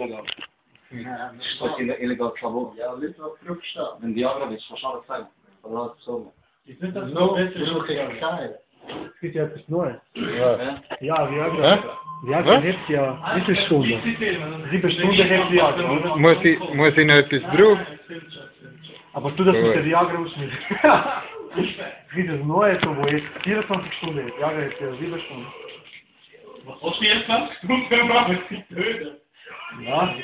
illegal. Das ist illegal Klabot. Ja, Leute, was zurückstehen. Wenn die Agra willst, kannst du alles sagen. Verrat so. Ich finde das noch besser, Es gibt ja etwas Neues. Ja? Ja, Viagra. Viagra hilft ja 7 Stunden. 7 Stunden hilft Viagra, oder? Muss ich noch etwas drauf? Aber du das mit der Viagra ausschneiden. Es gibt das Neue, so, wo jetzt 24 Stunden ist. Viagra ist ja 7 Stunden. Was hast du jetzt gemacht? Du machst die Töte. Ja.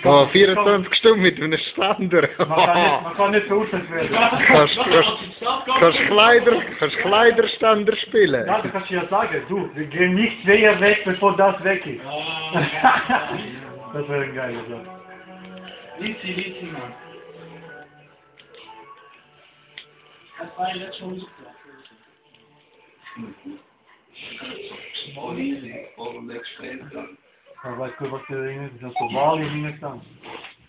Oh, 24 Stunden mit einem Ständer. Man kann nicht verurteilt werden. Kannst Kleiderständer spielen? Ja, du kannst ja sagen, du, wir gehen nicht näher weg, bevor das weg ist. Das wäre ein geiler Job. Litzi, Mann. Das war ja jetzt schon nicht klar. Aber weißt du, was der Ding ist? Das ist so Valium hineingestanden.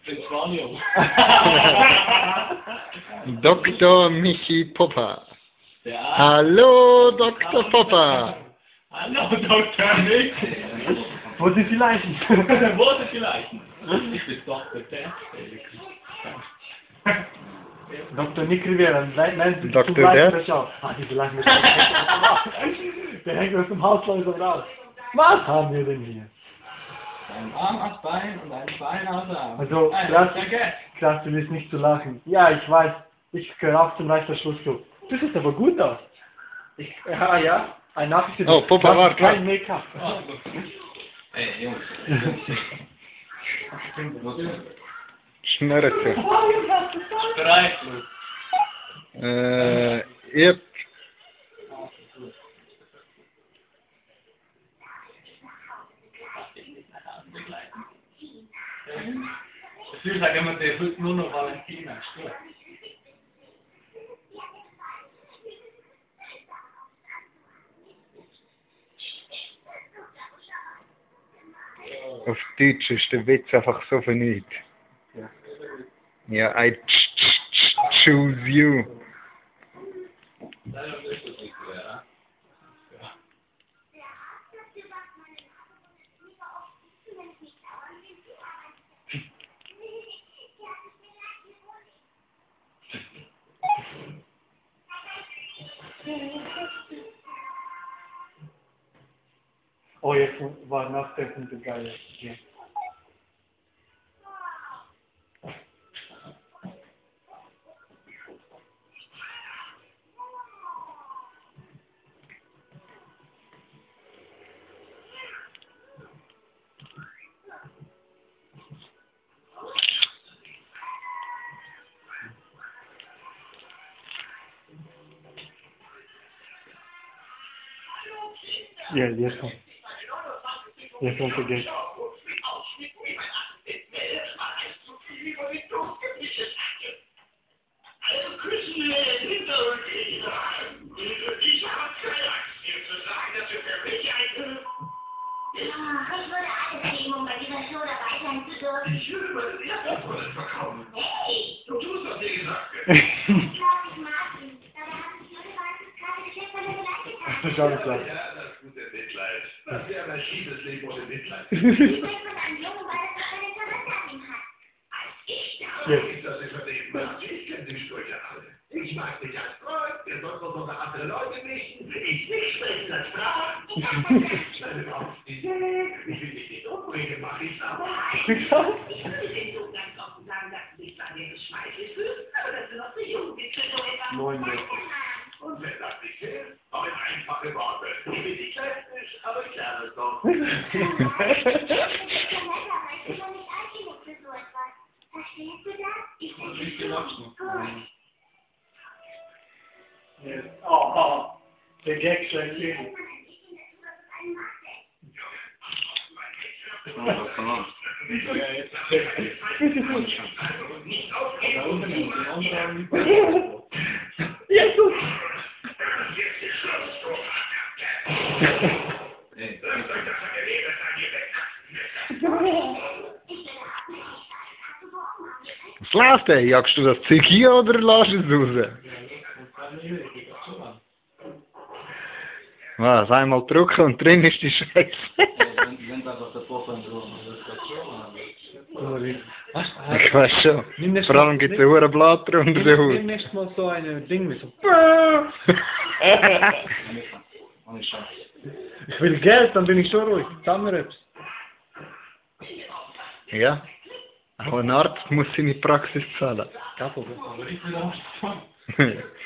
Das Valium. Dr. Michi Popper. Hallo, Dr. Popper. Hallo, Dr. Michi. Wo sind die Leichen? Wo sind die Leichen? Ich bin Dr. Death. Dr. Nick Rivera, nein, Dr. zum Leichen Death? schau. Ah, diese Leichen. Der hängt aus dem Haus langsam raus. Was haben wir denn hier? Ein Arm als Bein und ein Bein als Arm. Also, krass, du willst nicht zu lachen. Ja, ich weiß, ich gehöre auch zum Reichsverschlussclub. Das sieht aber gut aus. Ja, ein Nachricht. Oh, Popper war klar. Kein Make-up. Ey, Jungs. Schnürze. Streitlos. Yep. Ich sage immer, der wird nur noch Valentina. Auf Deutsch ist der Witz einfach so vernünftig. Ja, I choose you. Oh, jetzt war nachdenken der Geile. Ja. Ja, jetzt kommt. Jetzt kommt der Geld. Ich würde alles geben, um bei dieser Show dabei sein zu dürfen. Ich würde meine Lehrerrolle verkaufen. Hey! Du tust, was dir gesagt wird. Ich glaube, ich mag ihn. Dabei hat sich Leute gerade geschätzt, weil er geleitet hat. Das ist alles klar. Ja, das gute Mitleid. Das wäre ein schiefes Leben ohne Mitleid. Ich spreche von einem Jungen, weil er doch keine Interesse an ihm hat. Als ich da Ja. Ich das nicht verleben mag. Ich kenne die Sprüche alle. Ich mag dich als Freund, wir sollten uns unter andere Leute mischen. Ich nicht sprechen als Sprache. Schneide auf die Idee. Ich will dich nicht umbringen, mach ich's aber. Ich würde den Jungen ganz offen sagen, dass du dich bei mir geschmeichelt fühlst, aber dass du noch zu jung bist für so etwas. 9 Jahre. Und wenn das nicht hilft, auch in einfache Worte. Ich bin nicht lästisch, aber ich lerne es doch. Ich bin schon netter, aber ich bin noch nicht alt genug für so etwas. Verstehst du das? Ich bin nicht gewachsen. gut. Oh, der Gag schlägt hin. Jesus! Was läuft denn? Jagst du das Zeug hier oder lässt du es raus? Was? Einmal drücken und drin ist die Scheiße. Wenn da was der Pop und so. Was? Ich weiß schon. Nimm das Vor allem gibt es einen hohen Blatter unter der Nimm Haut. nächstes Mal so ein Ding mit so. Ohne Scheiß. Ich will Geld, dann bin ich schon ruhig. Sag mir etwas. Ja. Auch ein Arzt muss seine Praxis zahlen. Kein Problem. Aber ich will auch sagen.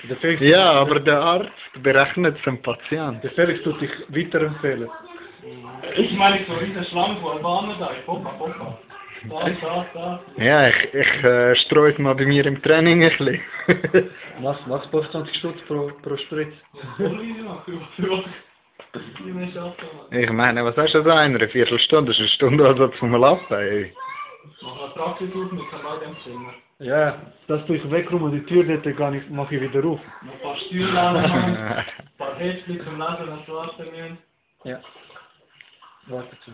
Der Felix, Ja, aber der Arzt berechnet es dem Patienten. der Felix tut dich weiterempfehlen. Ich meine, so in der Schlange von Albaner da. Papa. Da. Ja, ich streue es mal bei mir im Training ein bisschen. Was 25 Stutz pro Spritz? Ich meine, was hast du da? Eine Viertelstunde? Das ist eine Stunde Ansatz vom Laufen, ey. Ja, das tue ich wegrum und die Tür dort gar nicht, mache ich wieder auf. Noch ein paar Stühle an, ein paar Häppchen zum Lesen und zu warten. Ja. Warte zu.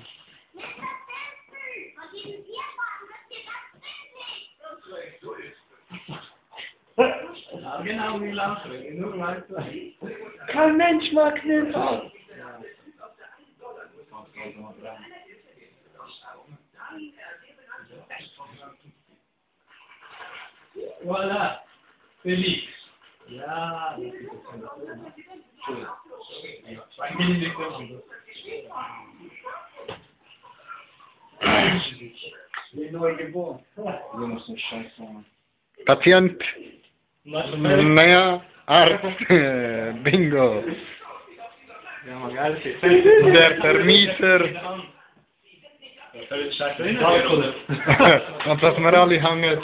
Ja, genau, wie lachen. Nur weiter. Kein Mensch mag Knöpfe. Voilà. Felix. Ja, das ist es. 2 Minuten. Wie neu geboren. Junge, so Scheiße, Mann. Patient, naja, Arzt, Bingo. Ja, man, geil. Der Vermieter. Und dass wir alle hängen.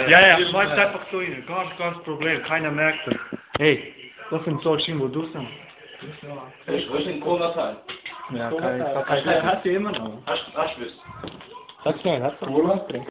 Ja, schmeißt einfach so rein. Ganz Problem. Keiner merkt es. Hey, was sind so Schienen, wo du sind? Wo ist denn Cola-Teil? Ja, kein. Hat sie immer noch. Hast du es? Sag's mir, hat sie.